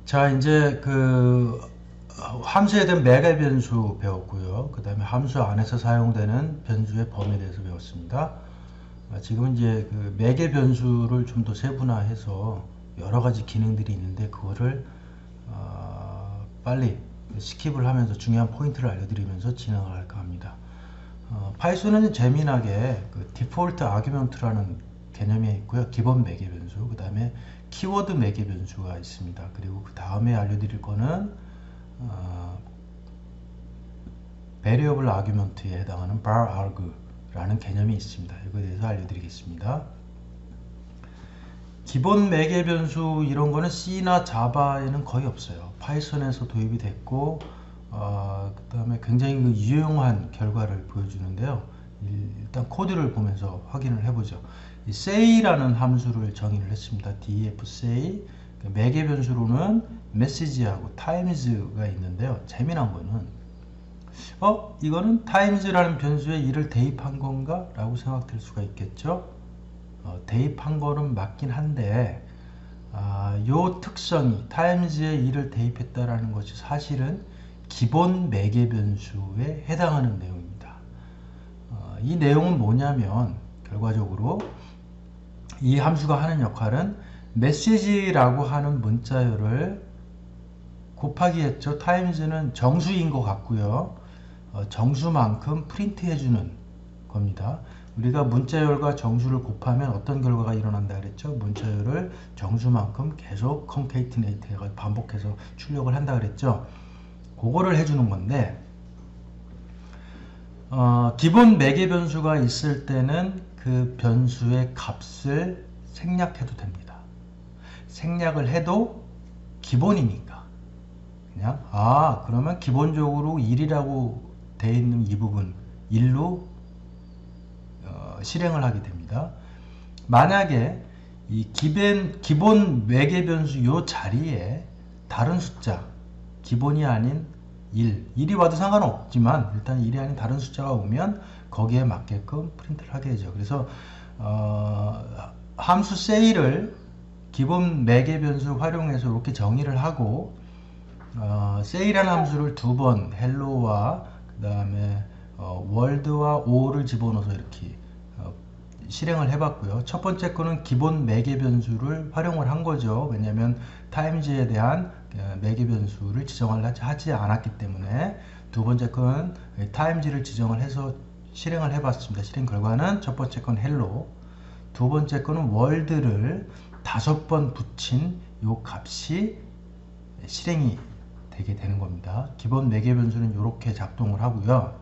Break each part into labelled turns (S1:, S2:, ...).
S1: 자, 이제 함수에 대한 매개 변수 배웠고요. 그 다음에 함수 안에서 사용되는 변수의 범위에 대해서 배웠습니다. 지금은 이제 그 매개 변수를 좀 더 세분화해서 여러 가지 기능들이 있는데 그거를 빨리 스킵을 하면서 중요한 포인트를 알려드리면서 진행을 할까 합니다. 파이썬은 재미나게 그 디폴트 아규먼트라는 개념이 있고요. 기본 매개 변수, 그 다음에 키워드 매개 변수가 있습니다. 그리고 그 다음에 알려드릴 거는 variable argument에 해당하는 var argu라는 개념이 있습니다. 이거에 대해서 알려드리겠습니다. 기본 매개 변수 이런 거는 C나 자바에는 거의 없어요. 파이썬에서 도입이 됐고 그 다음에 굉장히 유용한 결과를 보여주는데요. 일단 코드를 보면서 확인을 해보죠. 이 say라는 함수를 정의를 했습니다. def say. 매개 변수로는 message하고 times가 있는데요. 재미난 거는 이거는 times라는 변수에 이를 대입한 건가? 라고 생각될 수가 있겠죠. 대입한 거는 맞긴 한데 요 특성이 times에 이를 대입했다라는 것이 사실은 기본 매개 변수에 해당하는 내용입니다. 이 내용은 뭐냐면 결과적으로 이 함수가 하는 역할은 메시지라고 하는 문자열을 곱하기 했죠. times는 정수인 것 같고요. 정수만큼 프린트 해주는 겁니다. 우리가 문자열과 정수를 곱하면 어떤 결과가 일어난다 그랬죠? 문자열을 정수만큼 계속 concatenate 해서 반복해서 출력을 한다 그랬죠? 그거를 해주는 건데 기본 매개 변수가 있을 때는 그 변수의 값을 생략해도 됩니다. 생략을 해도 기본이니까 그냥 그러면 기본적으로 1이라고 되어 있는 이 부분 1로 실행을 하게 됩니다. 만약에 이 기본 매개 변수 요 자리에 다른 숫자 기본이 아닌 1이 와도 상관없지만 일단 1이 아닌 다른 숫자가 오면 거기에 맞게끔 프린트를 하게 되죠. 그래서 함수 say를 기본 매개 변수 활용해서 이렇게 정의를 하고 say라는 함수를 두 번 hello와 그 다음에 world와 o를 집어넣어서 이렇게 실행을 해봤고요. 첫 번째 거는 기본 매개 변수를 활용을 한 거죠. 왜냐하면 times에 대한 매개 변수를 지정을 하지 않았기 때문에 두 번째 건 times를 지정을 해서 실행을 해봤습니다. 실행 결과는 첫 번째 건 hello, 두 번째 거는 world를 5번 붙인 요 값이 실행이 되게 되는 겁니다. 기본 매개 변수는 이렇게 작동을 하고요.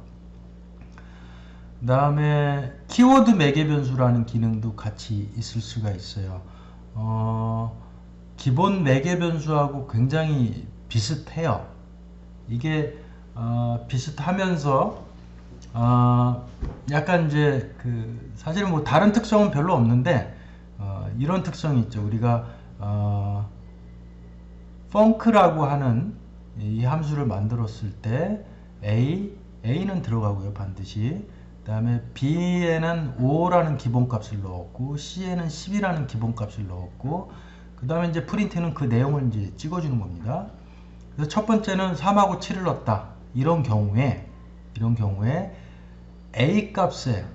S1: 그 다음에 키워드 매개 변수라는 기능도 같이 있을 수가 있어요. 기본 매개 변수하고 굉장히 비슷해요. 이게 비슷하면서 약간 이제 사실은 뭐 다른 특성은 별로 없는데 이런 특성이 있죠. 우리가 func라고 하는 이 함수를 만들었을 때 a는 들어가고요. 반드시 그 다음에 B에는 5라는 기본값을 넣었고 C에는 10이라는 기본값을 넣었고 그 다음에 이제 프린트는 그 내용을 이제 찍어주는 겁니다. 그래서 첫 번째는 3하고 7을 넣었다. 이런 경우에 A 값에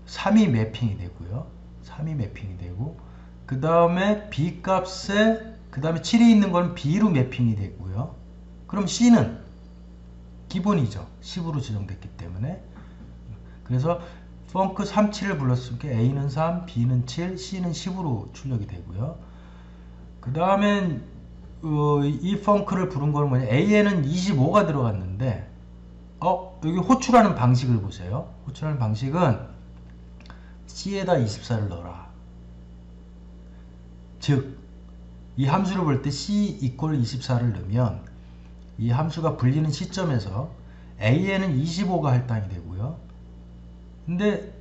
S1: 3이 매핑이 되고요. 3이 매핑이 되고 그 다음에 B 값에 그 다음에 7이 있는 건 B로 매핑이 되고요. 그럼 C는 기본이죠. 10으로 지정됐기 때문에. 그래서 펑크 37을 불렀으니까 A는 3, B는 7, C는 10으로 출력이 되고요. 그 다음엔 이 펑크를 부른 거는 뭐냐? A에는 25가 들어갔는데 여기 호출하는 방식을 보세요. 호출하는 방식은 C에다 24를 넣어라. 즉 이 함수를 볼 때 C equal 24를 넣으면 이 함수가 불리는 시점에서 A에는 25가 할당이 되고요. 근데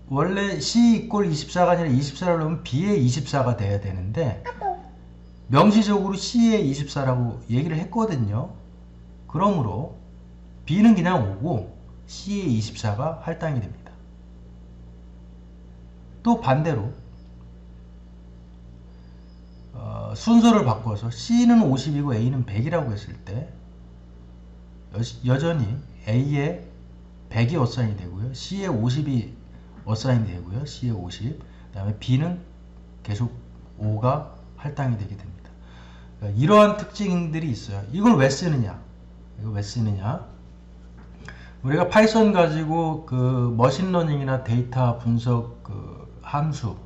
S1: 원래 C equal 24가 아니라 24를 넣으면 B에 24가 돼야 되는데 명시적으로 C에 24라고 얘기를 했거든요. 그러므로 B는 그냥 오고 C에 24가 할당이 됩니다. 또 반대로 순서를 바꿔서 C는 50이고 A는 100이라고 했을 때 여전히 A에 100이 어사인이 되고요. C에 50이 어사인이 되고요. C에 50. 그 다음에 B는 계속 5가 할당이 되게 됩니다. 그러니까 이러한 특징들이 있어요. 이걸 왜 쓰느냐? 우리가 파이썬 가지고 그 머신러닝이나 데이터 분석 그 함수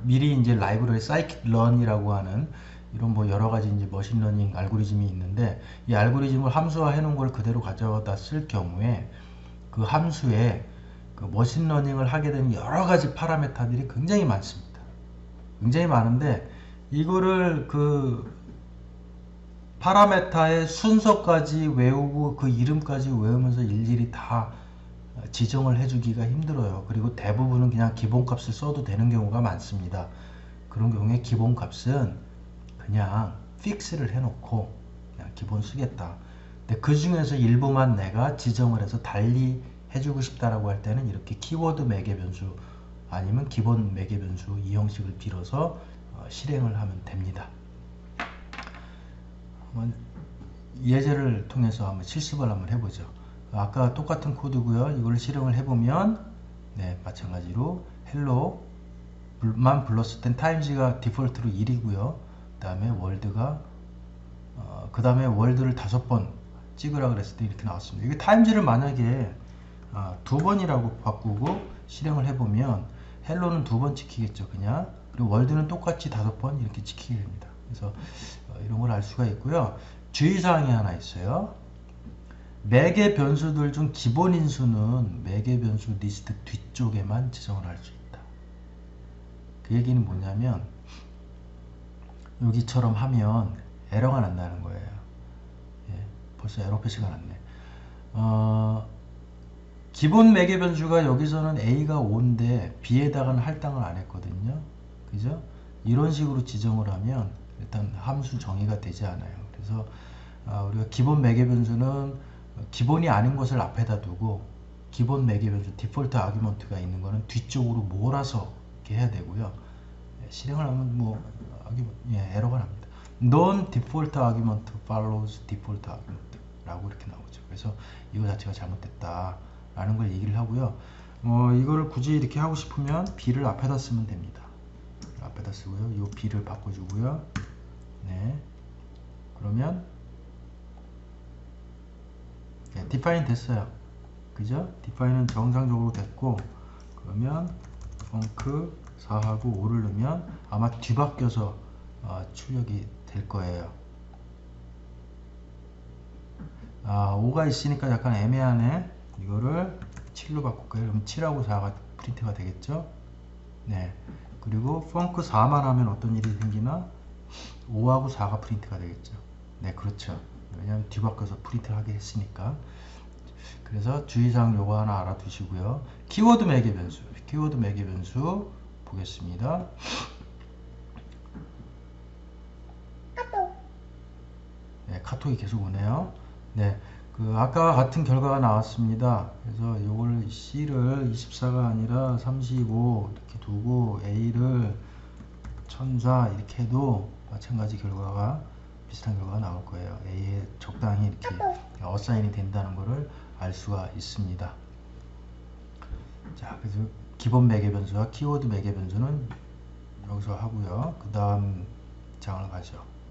S1: 미리 이제 라이브러리 scikit-learn이라고 하는 이런 뭐 여러 가지 이제 머신러닝 알고리즘이 있는데 이 알고리즘을 함수화해 놓은 걸 그대로 가져다 쓸 경우에 그 함수에 그 머신러닝을 하게 되는 여러 가지 파라메타들이 굉장히 많습니다. 굉장히 많은데 이거를 그 파라메타의 순서까지 외우고 그 이름까지 외우면서 일일이 다 지정을 해주기가 힘들어요. 그리고 대부분은 그냥 기본값을 써도 되는 경우가 많습니다. 그런 경우에 기본값은 그냥 픽스를 해놓고 그냥 기본 쓰겠다. 근데 그 중에서 일부만 내가 지정을 해서 달리 해주고 싶다라고 할 때는 이렇게 키워드 매개 변수 아니면 기본 매개 변수 이 형식을 빌어서 실행을 하면 됩니다. 한번 예제를 통해서 한번 실습을 한번 해보죠. 아까 똑같은 코드고요. 이걸 실행을 해보면 네, 마찬가지로 헬로만 불렀을 땐 times가 디폴트로 1이고요. 그 다음에 월드가 그 다음에 월드를 5번 찍으라 그랬을 때 이렇게 나왔습니다. 이게 times를 만약에 2번이라고 바꾸고 실행을 해보면 헬로는 2번 찍히겠죠. 그냥. 그리고 월드는 똑같이 5번 이렇게 찍히게 됩니다. 그래서 이런 걸 알 수가 있고요. 주의사항이 하나 있어요. 매개 변수들 중 기본 인수는 매개 변수 리스트 뒤쪽에만 지정을 할 수 있다. 그 얘기는 뭐냐면 여기처럼 하면 에러가 난다는 거예요. 예, 벌써 에러 표시가 났네. 기본 매개 변수가 여기서는 A가 5인데 B에다가는 할당을 안 했거든요. 그죠? 이런 식으로 지정을 하면 일단 함수 정의가 되지 않아요. 그래서 우리가 기본 매개 변수는 기본이 아닌 것을 앞에다 두고 기본 매개 변수 디폴트 아규먼트가 있는 거는 뒤쪽으로 몰아서 이렇게 해야 되고요. 실행을 하면 뭐 에러가 납니다. Non default argument follows default argument 라고 이렇게 나오죠. 그래서 이거 자체가 잘못됐다 라는 걸 얘기를 하고요. 이거를 굳이 이렇게 하고 싶으면 B를 앞에다 쓰면 됩니다. 앞에다 쓰고요. 이 B를 바꿔주고요. 네. 그러면 네, define 됐어요. 그죠? define은 정상적으로 됐고 그러면 func 4하고 5를 넣으면 아마 뒤바뀌어서 출력이 될 거예요. 5가 있으니까 약간 애매하네. 이거를 7로 바꿀까요? 그럼 7하고 4가 프린트가 되겠죠? 네. 그리고 func 4만 하면 어떤 일이 생기나? 5하고 4가 프린트가 되겠죠. 네, 그렇죠. 왜냐하면 뒤바꿔서 프린트를 하게 했으니까. 그래서 주의사항 요거 하나 알아두시고요. 키워드 매개 변수 보겠습니다. 네, 카톡이 계속 오네요. 네, 그 아까 같은 결과가 나왔습니다. 그래서 요걸 C를 24가 아니라 35 이렇게 두고 A를 1004 이렇게 해도 마찬가지 결과가 비슷한 결과가 나올 거예요. A에 적당히 이렇게 어사인이 된다는 것을 알 수가 있습니다. 자, 그래서 기본 매개 변수와 키워드 매개 변수는 여기서 하고요. 그 다음 장을 가죠.